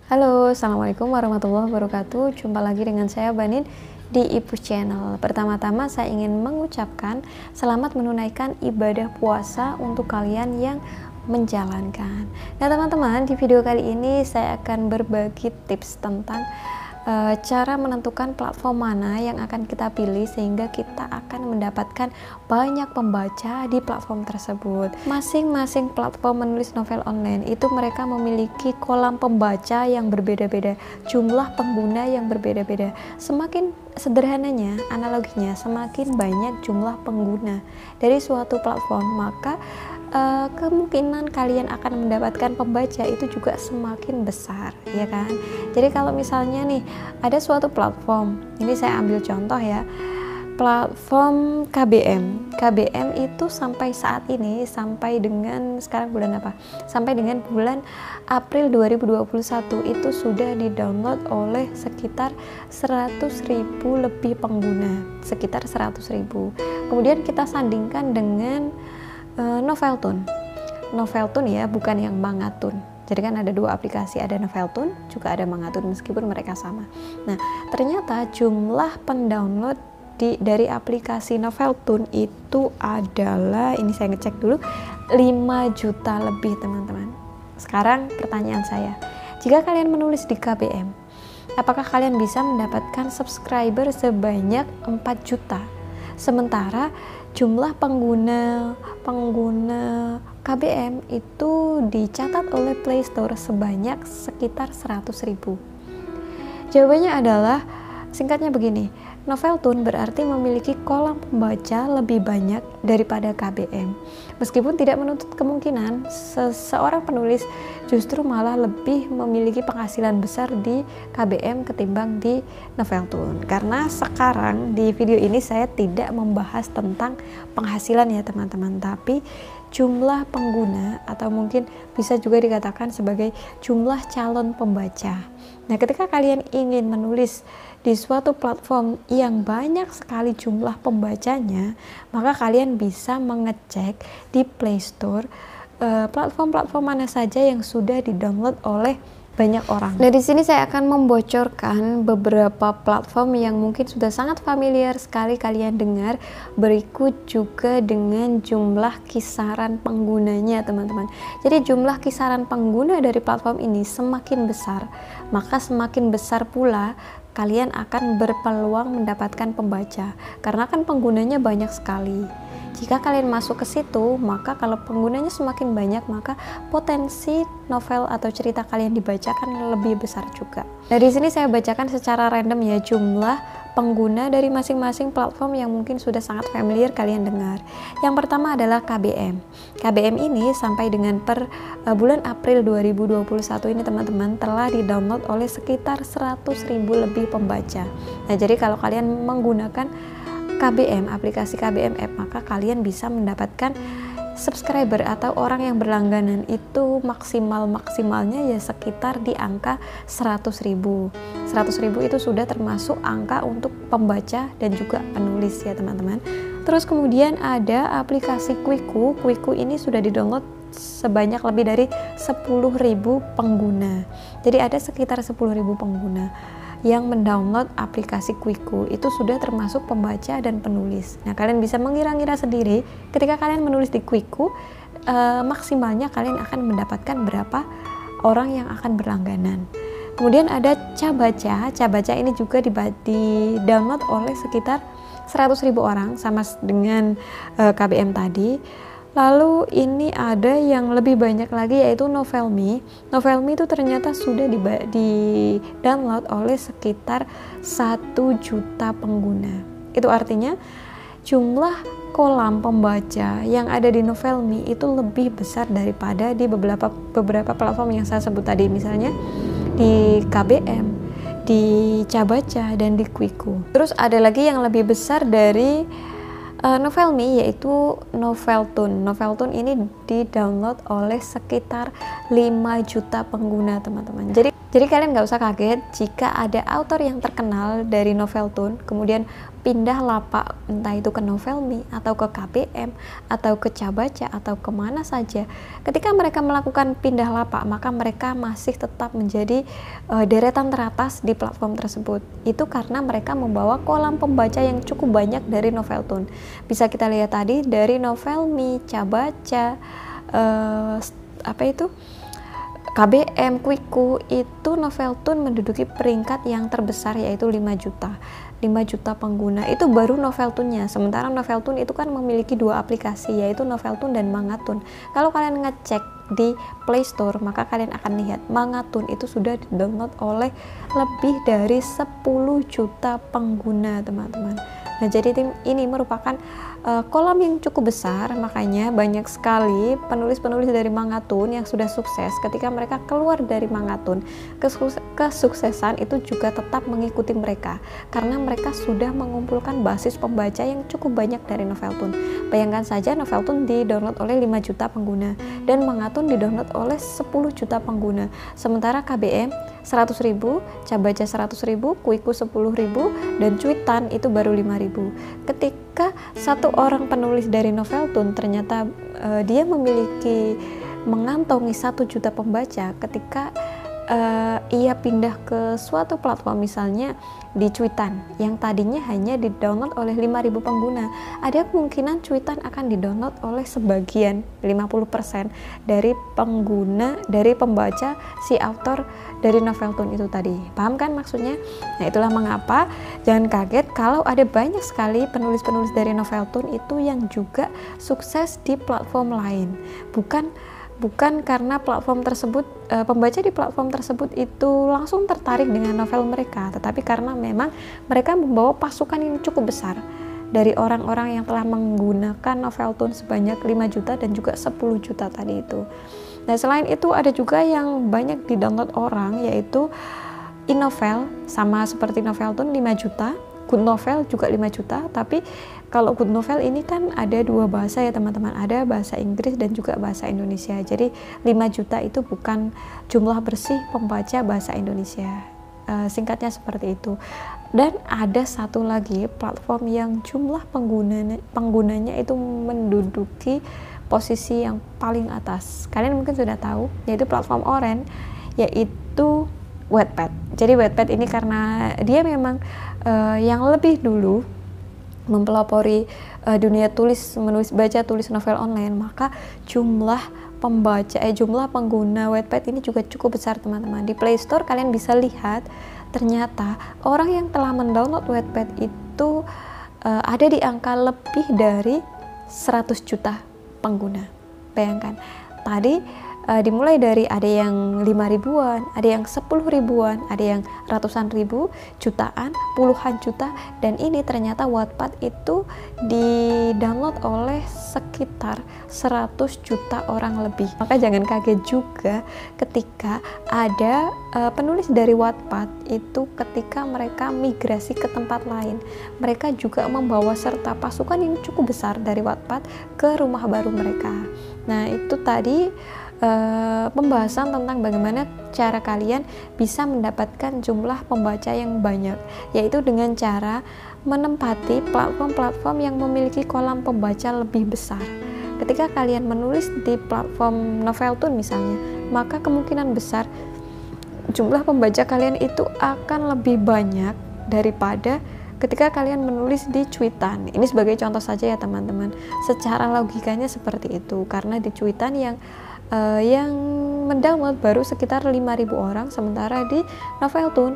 Halo, Assalamualaikum warahmatullahi wabarakatuh. Jumpa lagi dengan saya Banin di Ipus Channel. Pertama-tama saya ingin mengucapkan selamat menunaikan ibadah puasa untuk kalian yang menjalankan. Nah teman-teman, di video kali ini saya akan berbagi tips tentang cara menentukan platform mana yang akan kita pilih sehingga kita akan mendapatkan banyak pembaca di platform tersebut. Masing-masing platform menulis novel online itu mereka memiliki kolam pembaca yang berbeda-beda, jumlah pengguna yang berbeda-beda. Semakin sederhananya, analoginya, semakin banyak jumlah pengguna dari suatu platform, maka kemungkinan kalian akan mendapatkan pembaca itu juga semakin besar, ya kan? Jadi kalau misalnya nih ada suatu platform, ini saya ambil contoh ya, platform KBM itu sampai saat ini, sampai dengan sekarang bulan apa? Sampai dengan bulan April 2021 itu sudah di-download oleh sekitar 100.000 lebih pengguna, sekitar 100.000. Kemudian kita sandingkan dengan Noveltoon ya, bukan yang Mangatun. Jadi kan ada dua aplikasi, ada Noveltoon juga ada Mangatun, meskipun mereka sama. Nah ternyata jumlah pendownload dari aplikasi Noveltoon itu adalah, ini saya ngecek dulu, 5 juta lebih teman-teman. Sekarang pertanyaan saya, jika kalian menulis di KBM, apakah kalian bisa mendapatkan subscriber sebanyak 4 juta? Sementara jumlah pengguna KBM itu dicatat oleh Play Store sebanyak sekitar 100.000. Jawabannya adalah, singkatnya begini, Noveltoon berarti memiliki kolam pembaca lebih banyak daripada KBM. Meskipun tidak menutup kemungkinan seseorang penulis justru malah lebih memiliki penghasilan besar di KBM ketimbang di Noveltoon. Karena sekarang di video ini saya tidak membahas tentang penghasilan ya teman-teman, tapi jumlah pengguna atau mungkin bisa juga dikatakan sebagai jumlah calon pembaca. Nah, ketika kalian ingin menulis di suatu platform yang banyak sekali jumlah pembacanya, maka kalian bisa mengecek di Play Store platform-platform mana saja yang sudah di-download oleh banyak orang. Nah, di sini saya akan membocorkan beberapa platform yang mungkin sudah sangat familiar sekali kalian dengar, berikut juga dengan jumlah kisaran penggunanya teman-teman. Jadi jumlah kisaran pengguna dari platform ini semakin besar, maka semakin besar pula kalian akan berpeluang mendapatkan pembaca, karena kan penggunanya banyak sekali. Jika kalian masuk ke situ, maka kalau penggunanya semakin banyak, maka potensi novel atau cerita kalian dibacakan lebih besar juga. Nah, di sini saya bacakan secara random ya jumlah pengguna dari masing-masing platform yang mungkin sudah sangat familiar kalian dengar. Yang pertama adalah KBM. KBM ini sampai dengan per bulan April 2021 ini teman-teman telah di-download oleh sekitar 100.000 lebih pembaca. Nah, jadi kalau kalian menggunakan KBM, aplikasi KBM app, maka kalian bisa mendapatkan subscriber atau orang yang berlangganan itu maksimalnya ya sekitar di angka 100.000. 100.000 itu sudah termasuk angka untuk pembaca dan juga penulis ya teman-teman. Terus kemudian ada aplikasi Quiku. Quiku ini sudah di-download sebanyak lebih dari 10.000 pengguna. Jadi ada sekitar 10.000 pengguna yang mendownload aplikasi Quiku, itu sudah termasuk pembaca dan penulis. Nah, kalian bisa mengira-ngira sendiri ketika kalian menulis di Quiku, maksimalnya kalian akan mendapatkan berapa orang yang akan berlangganan. Kemudian ada Cabaca. Cabaca ini juga di-download oleh sekitar 100.000 orang, sama dengan KBM tadi. Lalu ini ada yang lebih banyak lagi, yaitu Novelme. Novelme itu ternyata sudah di-download oleh sekitar 1 juta pengguna. Itu artinya jumlah kolam pembaca yang ada di Novelme itu lebih besar daripada di beberapa platform yang saya sebut tadi, misalnya di KBM, di Cabaca, dan di Quiku. Terus ada lagi yang lebih besar dari Novelme, yaitu Noveltoon. Noveltoon ini di-download oleh sekitar 5 juta pengguna teman-teman. Jadi Jadi kalian nggak usah kaget jika ada author yang terkenal dari Noveltoon kemudian pindah lapak, entah itu ke Novelme atau ke KBM atau ke Cabaca atau kemana saja. Ketika mereka melakukan pindah lapak, maka mereka masih tetap menjadi deretan teratas di platform tersebut. Itu karena mereka membawa kolam pembaca yang cukup banyak dari Noveltoon. Bisa kita lihat tadi dari Novelme, Cabaca, KBM, Quiku, itu Noveltoon menduduki peringkat yang terbesar yaitu 5 juta. 5 juta pengguna itu baru Noveltoon-nya. Sementara Noveltoon itu kan memiliki 2 aplikasi yaitu Noveltoon dan Mangatoon. Kalau kalian ngecek di Play Store, maka kalian akan lihat Mangatoon itu sudah di-download oleh lebih dari 10 juta pengguna, teman-teman. Nah, jadi ini merupakan kolam yang cukup besar, makanya banyak sekali penulis-penulis dari Mangatoon yang sudah sukses. Ketika mereka keluar dari Mangatoon, kesuksesan itu juga tetap mengikuti mereka karena mereka sudah mengumpulkan basis pembaca yang cukup banyak dari Noveltoon. Bayangkan saja Noveltoon di-download oleh 5 juta pengguna dan Mangatoon di-download oleh 10 juta pengguna. Sementara KBM 100.000, Cabaca 100.000, Quiku 10.000, dan Cuitan itu baru 5.000. Ketika satu orang penulis dari Noveltoon ternyata dia mengantongi 1 juta pembaca ketika ia pindah ke suatu platform, misalnya di Cuitan yang tadinya hanya di-download oleh 5.000 pengguna, ada kemungkinan Cuitan akan di-download oleh sebagian 50% dari pengguna, dari pembaca si author dari Noveltoon itu tadi. Paham kan maksudnya? Nah, itulah mengapa jangan kaget kalau ada banyak sekali penulis-penulis dari Noveltoon itu yang juga sukses di platform lain. Bukan karena platform tersebut, pembaca di platform tersebut itu langsung tertarik dengan novel mereka, tetapi karena memang mereka membawa pasukan yang cukup besar dari orang-orang yang telah menggunakan Noveltoon sebanyak 5 juta dan juga 10 juta tadi itu. Nah, selain itu ada juga yang banyak di-download orang, yaitu InNovel, sama seperti Noveltoon 5 juta, Goodnovel juga 5 juta, tapi kalau Goodnovel ini kan ada 2 bahasa ya teman-teman, ada bahasa Inggris dan juga bahasa Indonesia. Jadi 5 juta itu bukan jumlah bersih pembaca bahasa Indonesia, singkatnya seperti itu. Dan ada satu lagi platform yang jumlah penggunanya itu menduduki posisi yang paling atas. Kalian mungkin sudah tahu, yaitu platform Oren, yaitu Wattpad. Jadi Wattpad ini karena dia memang yang lebih dulu mempelopori dunia menulis baca tulis novel online, maka jumlah pengguna Wattpad ini juga cukup besar teman-teman. Di Play Store kalian bisa lihat ternyata orang yang telah mendownload Wattpad itu ada di angka lebih dari 100 juta pengguna. Bayangkan tadi dimulai dari ada yang 5 ribuan, ada yang 10 ribuan, ada yang ratusan ribu, jutaan, puluhan juta, dan ini ternyata Wattpad itu di-download oleh sekitar 100 juta orang lebih. Maka jangan kaget juga ketika ada penulis dari Wattpad itu ketika mereka migrasi ke tempat lain, mereka juga membawa serta pasukan yang cukup besar dari Wattpad ke rumah baru mereka. Nah, itu tadi pembahasan tentang bagaimana cara kalian bisa mendapatkan jumlah pembaca yang banyak, yaitu dengan cara menempati platform-platform yang memiliki kolam pembaca lebih besar. Ketika kalian menulis di platform Noveltoon misalnya, maka kemungkinan besar jumlah pembaca kalian itu akan lebih banyak daripada ketika kalian menulis di Cuitan. Ini sebagai contoh saja ya teman-teman. Secara logikanya seperti itu, karena di Cuitan yang mendownload baru sekitar 5.000 orang, sementara di Noveltoon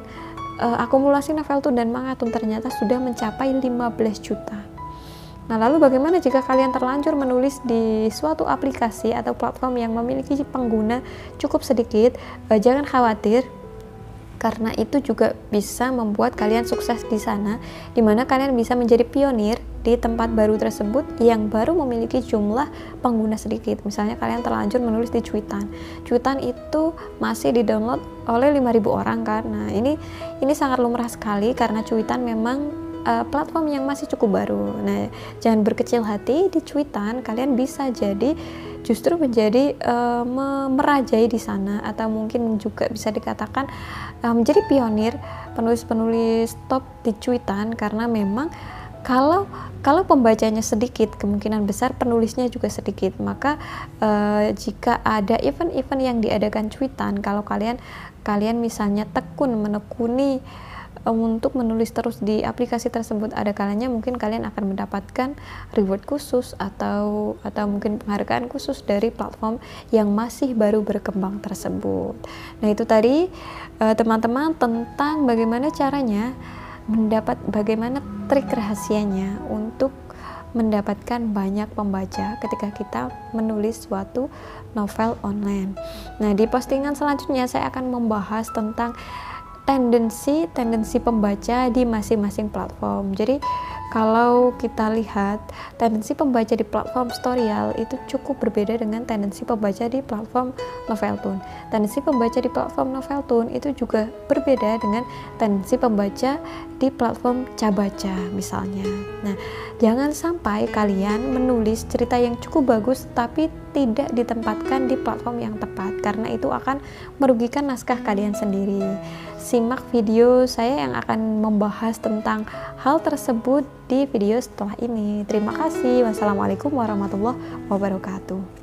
akumulasi Noveltoon dan Mangatoon ternyata sudah mencapai 15 juta. Nah, lalu bagaimana jika kalian terlanjur menulis di suatu aplikasi atau platform yang memiliki pengguna cukup sedikit? Jangan khawatir, karena itu juga bisa membuat kalian sukses di sana, dimana kalian bisa menjadi pionir di tempat baru tersebut yang baru memiliki jumlah pengguna sedikit. Misalnya kalian terlanjur menulis di Cuitan. Cuitan itu masih di-download oleh 5.000 orang kan. Nah, ini sangat lumrah sekali karena Cuitan memang platform yang masih cukup baru. Nah, jangan berkecil hati, di Cuitan kalian bisa jadi justru menjadi merajai di sana, atau mungkin juga bisa dikatakan menjadi pionir penulis-penulis top di cuitan, karena memang kalau pembacanya sedikit, kemungkinan besar penulisnya juga sedikit. Maka jika ada event-event yang diadakan cuitan, kalau kalian misalnya menekuni untuk menulis terus di aplikasi tersebut, ada kalanya mungkin kalian akan mendapatkan reward khusus atau mungkin penghargaan khusus dari platform yang masih baru berkembang tersebut. Nah, itu tadi teman-teman tentang bagaimana caranya bagaimana trik rahasianya untuk mendapatkan banyak pembaca ketika kita menulis suatu novel online. Nah, di postingan selanjutnya saya akan membahas tentang tendensi pembaca di masing-masing platform. Jadi kalau kita lihat tendensi pembaca di platform Storyal itu cukup berbeda dengan tendensi pembaca di platform Noveltoon. Tendensi pembaca di platform Noveltoon itu juga berbeda dengan tendensi pembaca di platform Cabaca misalnya. Nah, jangan sampai kalian menulis cerita yang cukup bagus tapi tidak ditempatkan di platform yang tepat, karena itu akan merugikan naskah kalian sendiri. Simak video saya yang akan membahas tentang hal tersebut di video setelah ini. Terima kasih. Wassalamualaikum warahmatullahi wabarakatuh.